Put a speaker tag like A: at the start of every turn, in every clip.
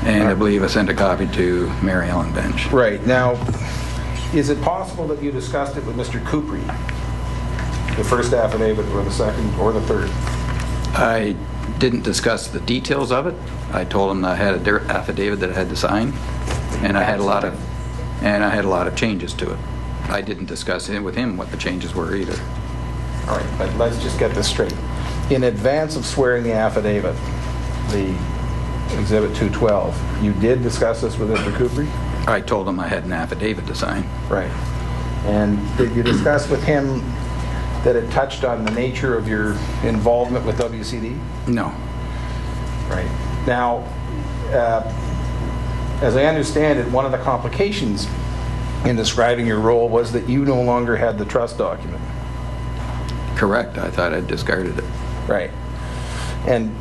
A: And I believe I sent a copy to Mary Ellen Bench.
B: Right. Now, is it possible that you discussed it with Mr. Couprie? The first affidavit, or the second, or the third?
A: I didn't discuss the details of it. I told him that I had an affidavit that I had to sign, and I had a lot of changes to it. I didn't discuss it with him what the changes were either.
B: All right, but let's just get this straight. In advance of swearing the affidavit, the Exhibit 212, you did discuss this with Mr. Couprie?
A: I told him I had an affidavit to sign.
B: Right. And did you discuss with him that it touched on the nature of your involvement with WCD?
A: No.
B: Right. Now, as I understand it, one of the complications in describing your role was that you no longer had the trust document.
A: Correct. I thought I'd discarded it.
B: Right. And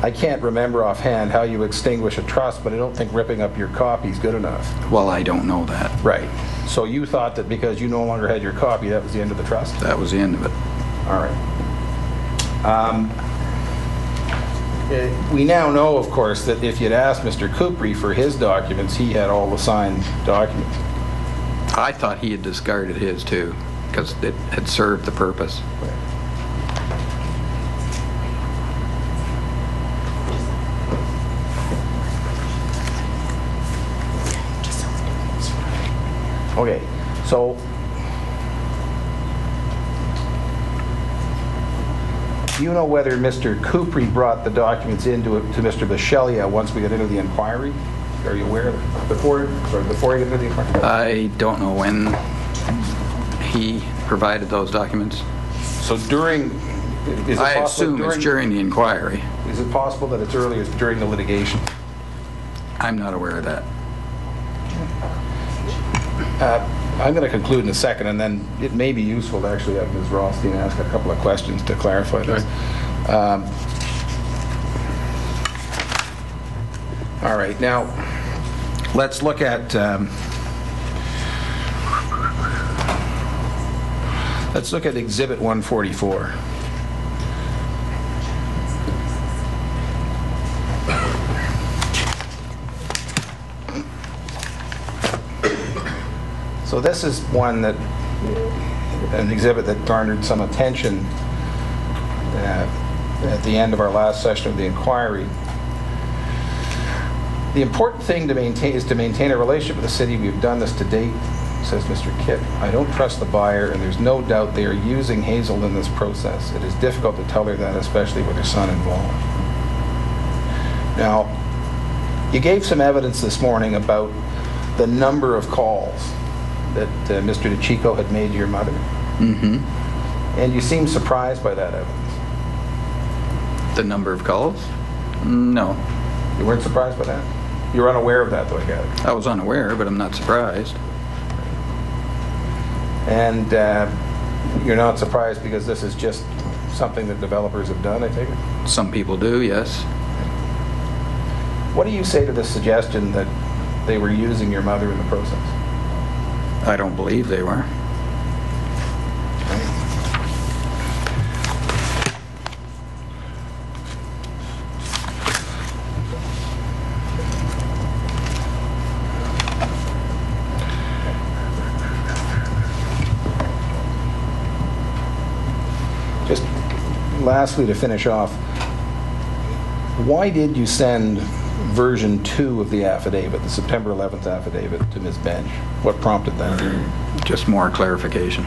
B: I can't remember offhand how you extinguish a trust, but I don't think ripping up your copy is good enough.
A: Well, I don't know that.
B: Right. So you thought that because you no longer had your copy, that was the end of the trust?
A: That was the end of it.
B: All right. We now know, of course, that if you'd asked Mr. Couprie for his documents, he had all the signed documents.
A: I thought he had discarded his too, because it had served the purpose.
B: Okay, so do you know whether Mr. Couprie brought the documents into to Mr. Biscelia once we got into the inquiry? Are you aware of it? Before you get into the inquiry?
A: I don't know when he provided those documents.
B: So during, is it
A: I
B: possible
A: assume it's during the inquiry.
B: Is it possible that it's early as during the litigation?
A: I'm not aware of that.
B: I'm going to conclude in a second, and then it may be useful to actually have Ms. Rothstein ask a couple of questions to clarify this. All right, now let's look at Exhibit 144. So this is an exhibit that garnered some attention at the end of our last session of the inquiry. The important thing to maintain is to maintain a relationship with the city. We've done this to date, says Mr. Kitt. I don't trust the buyer, and there's no doubt they are using Hazel in this process. It is difficult to tell her that, especially with her son involved. Now, you gave some evidence this morning about the number of calls that Mr. DeChico had made to your mother.
A: Mm-hmm.
B: And you seem surprised by that evidence.
A: The number of calls? No.
B: You weren't surprised by that? You were unaware of that, though, I gather.
A: I was unaware, but I'm not surprised.
B: And you're not surprised because this is just something that developers have done, I take it?
A: Some people do, yes.
B: What do you say to the suggestion that they were using your mother in the process?
A: I don't believe they were.
B: Just lastly, to finish off, why did you send version 2 of the affidavit, the September 11th affidavit, to Ms. Bench? What prompted that?
A: Just more clarification.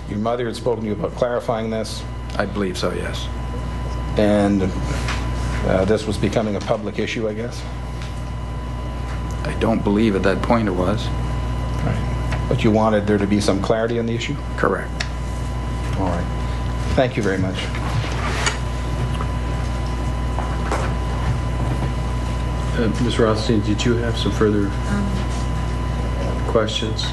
B: Your mother had spoken to you about clarifying this,
A: I believe so, yes.
B: and this was becoming a public issue, I guess?
A: I don't believe at that point it was.
B: Right. But you wanted there to be some clarity on the issue?
A: Correct.
B: All right. Thank you very much.
C: Ms. Rothstein, did you have some further questions?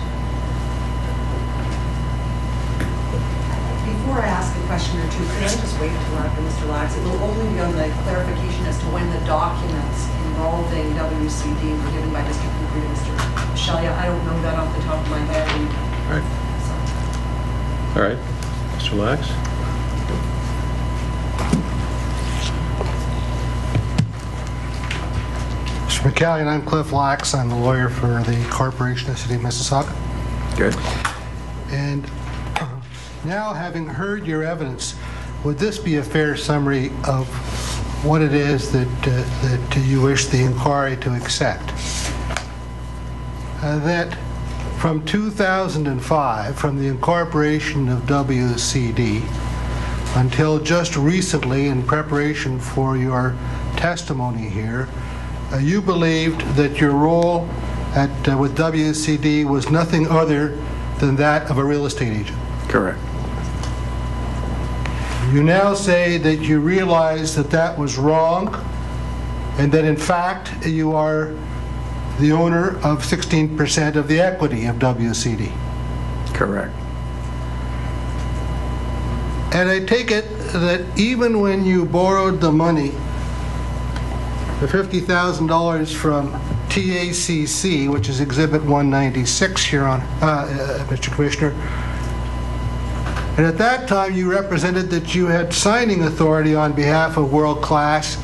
D: Before I ask a question or two, could I just wait until after Mr. Lax? It will only be on the clarification as to when the documents involving WCD were given by Mr. Cooper to Mr. Biscelia. I don't know that off the top of my head.
C: All right. All right. Mr. Lax?
E: Mr. McCallion, I'm Cliff Lax. I'm the lawyer for the Corporation of the City of Mississauga.
A: Good.
E: And now, having heard your evidence, would this be a fair summary of what it is that you wish the inquiry to accept? That from 2005, from the incorporation of WCD, until just recently, in preparation for your testimony here, you believed that your role with WCD was nothing other than that of a real estate agent.
A: Correct.
E: You now say that you realize that that was wrong, and that in fact you are the owner of 16% of the equity of WCD.
A: Correct.
E: And I take it that even when you borrowed the money, the $50,000 from TACC, which is Exhibit 196 here on, Mr. Commissioner, and at that time you represented that you had signing authority on behalf of World Class,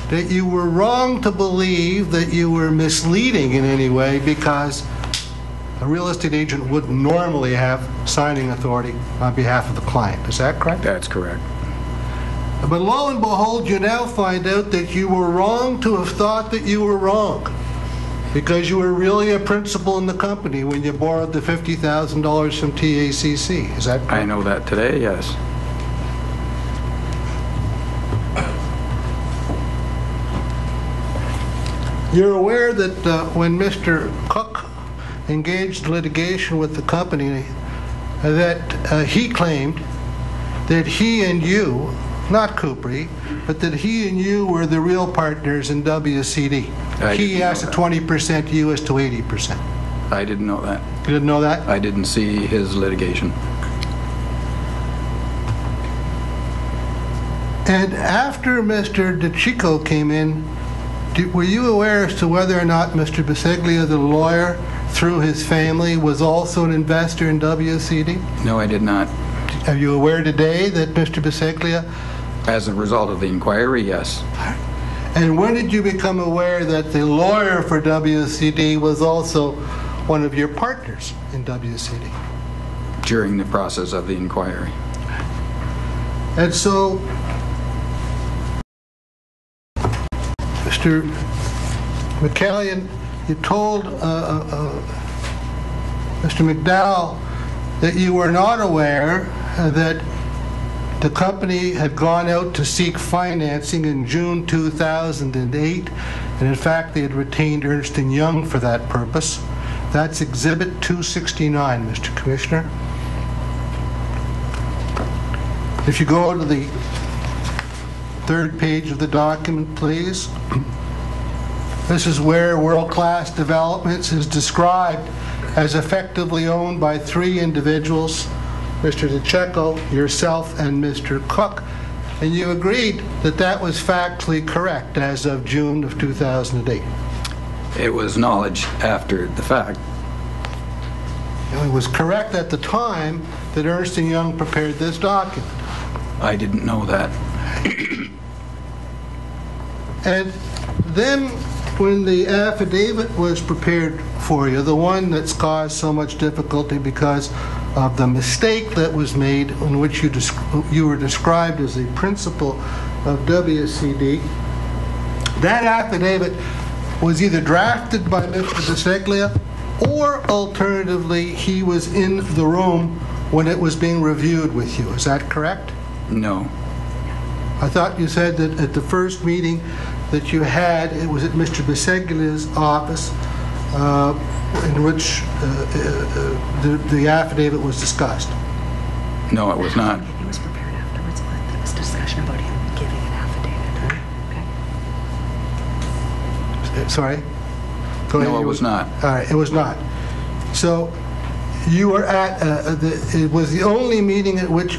E: that you were wrong to believe that you were misleading in any way, because a real estate agent wouldn't normally have signing authority on behalf of the client. Is that correct?
A: That's correct.
E: But lo and behold, you now find out that you were wrong to have thought that you were wrong, because you were really a principal in the company when you borrowed the $50,000 from TACC. Is that correct?
A: I know that today, yes.
E: You're aware that when Mr. Cook engaged litigation with the company, that he claimed that he and you, not Coupry, but that he and you were the real partners in WCD. He asked 20%, you as to 80%.
A: I didn't know that.
E: You didn't know that?
A: I didn't see his litigation.
E: And after Mr. DeChico came in, were you aware as to whether or not Mr. Biseglia, the lawyer, through his family, was also an investor in WCD?
A: No, I did not.
E: Are you aware today that Mr. Biseglia...
A: As a result of the inquiry, yes.
E: And when did you become aware that the lawyer for WCD was also one of your partners in WCD?
A: During the process of the inquiry.
E: And so, Mr. McCallion, you told Mr. McDowell that you were not aware that the company had gone out to seek financing in June 2008, and in fact they had retained Ernst & Young for that purpose. That's Exhibit 269, Mr. Commissioner. If you go to the third page of the document, please. This is where World Class Developments is described as effectively owned by three individuals, Mr. DeCheco, yourself, and Mr. Cook, and you agreed that that was factually correct as of June of 2008.
A: It was knowledge after the fact.
E: It was correct at the time that Ernst & Young prepared this document.
A: I didn't know that.
E: And then when the affidavit was prepared for you, the one that's caused so much difficulty because of the mistake that was made in which you were described as a principal of WCD, that affidavit was either drafted by Mr. Biseglia or alternatively he was in the room when it was being reviewed with you. Is that correct?
A: No.
E: I thought you said that at the first meeting that you had, it was at Mr. Biseglia's office in which the affidavit was discussed.
A: No, it was not.
F: It was prepared afterwards, but there was discussion about him giving an affidavit. Okay.
E: Sorry? Go ahead.
A: No, it was not.
E: All right, it was not. So you were at, it was the only meeting at which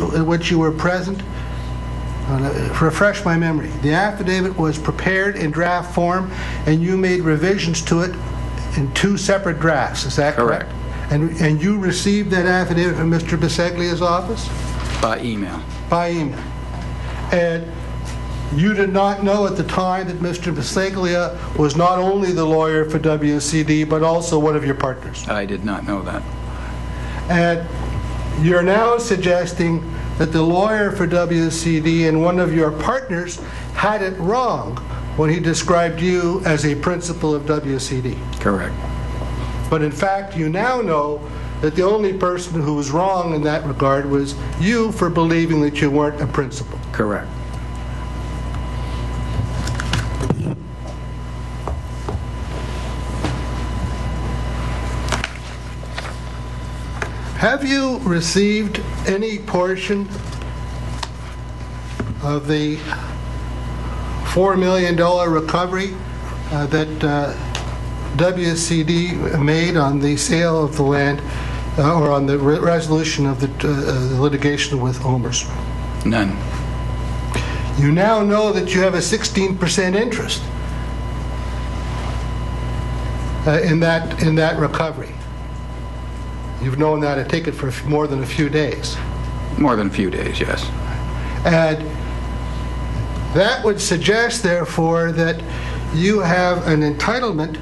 E: you were present? Refresh my memory. The affidavit was prepared in draft form and you made revisions to it in two separate drafts. Is that correct? And you received that affidavit from Mr. Biseglia's office?
A: By email.
E: By email. And You did not know at the time that Mr. Mississauga was not only the lawyer for WCD, but also one of your partners.
A: I did not know that.
E: And you're now suggesting that the lawyer for WCD and one of your partners had it wrong when he described you as a principal of WCD.
A: Correct.
E: But in fact, you now know that the only person who was wrong in that regard was you for believing that you weren't a principal.
A: Correct.
E: Have you received any portion of the $4 million recovery that WCD made on the sale of the land or on the resolution of the litigation with Omers?
A: None.
E: You now know that you have a 16% interest in that recovery. You've known that, I take it, for more than a few days.
A: More than a few days, yes.
E: And that would suggest, therefore, that you have an entitlement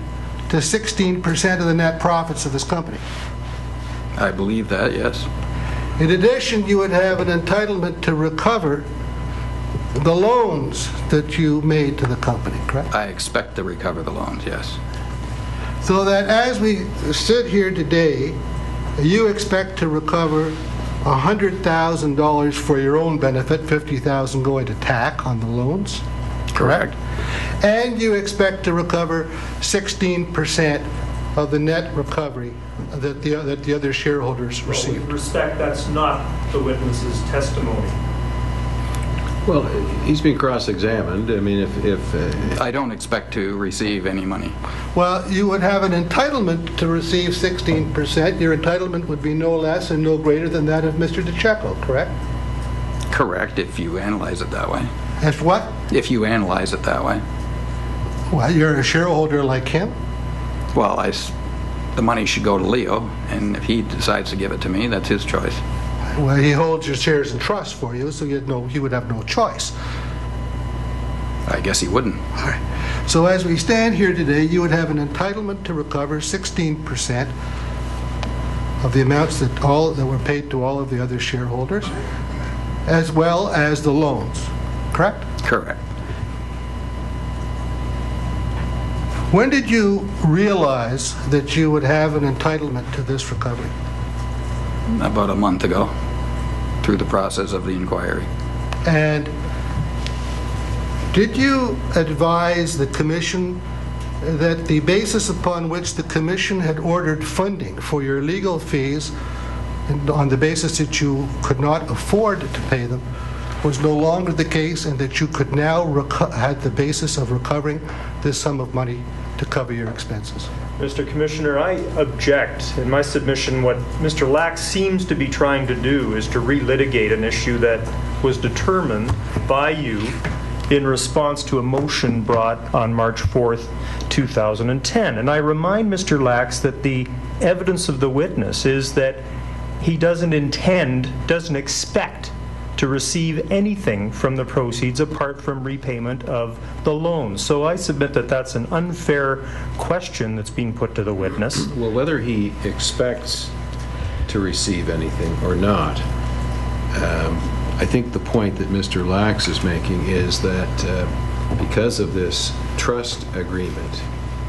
E: to 16% of the net profits of this company.
A: I believe that, yes.
E: In addition, you would have an entitlement to recover the loans that you made to the company, correct?
A: I expect to recover the loans, yes.
E: So that as we sit here today, you expect to recover $100,000 for your own benefit, $50,000 going to TAC on the loans, correct? And you expect to recover 16% of the net recovery that the other shareholders received.
G: With respect, that's not the witness's testimony.
C: Well, he's been cross-examined. I mean, if
A: I don't expect to receive any money.
E: Well, you would have an entitlement to receive 16%. Your entitlement would be no less and no greater than that of Mr. DeCecco, correct?
A: Correct, if you analyze it that way.
E: As what?
A: If you analyze it that way.
E: Well, you're a shareholder like him?
A: Well, the money should go to Leo, and if he decides to give it to me, that's his choice.
E: Well, he holds your shares in trust for you, so he would have no choice.
A: I guess he wouldn't.
E: All right. So as we stand here today, you would have an entitlement to recover 16% of the amounts that were paid to all of the other shareholders, as well as the loans, correct?
A: Correct.
E: When did you realize that you would have an entitlement to this recovery?
A: About a month ago, through the process of the inquiry.
E: And did you advise the Commission that the basis upon which the Commission had ordered funding for your legal fees, and on the basis that you could not afford to pay them, was no longer the case, and that you could now had the basis of recovering this sum of money to cover your expenses?
G: Mr. Commissioner, I object. In my submission, what Mr. Lack seems to be trying to do is to relitigate an issue that was determined by you in response to a motion brought on March 4th, 2010. And I remind Mr. Lax that the evidence of the witness is that he doesn't expect to receive anything from the proceeds apart from repayment of the loan. So I submit that that's an unfair question that's being put to the witness.
C: well, whether he expects to receive anything or not, I think the point that Mr. Lax is making is that because of this trust agreement,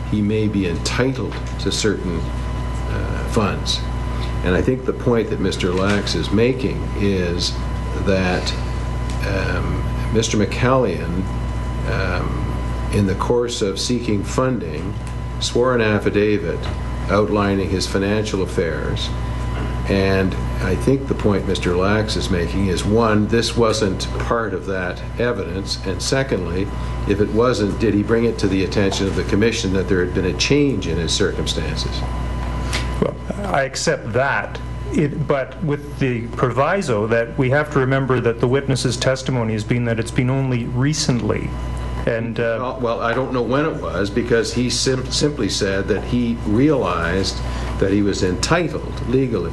C: he may be entitled to certain funds. And I think the point that Mr. Lax is making is that Mr. McCallion, in the course of seeking funding, swore an affidavit outlining his financial affairs. And I think the point Mr. Lax is making is, one, this wasn't part of that evidence, and secondly, if it wasn't, did he bring it to the attention of the Commission that there had been a change in his circumstances?
G: Well, I accept that. But with the proviso that we have to remember that the witness's testimony has been that it's been only recently. And
C: well, I don't know when it was, because he simply said that he realized that he was entitled legally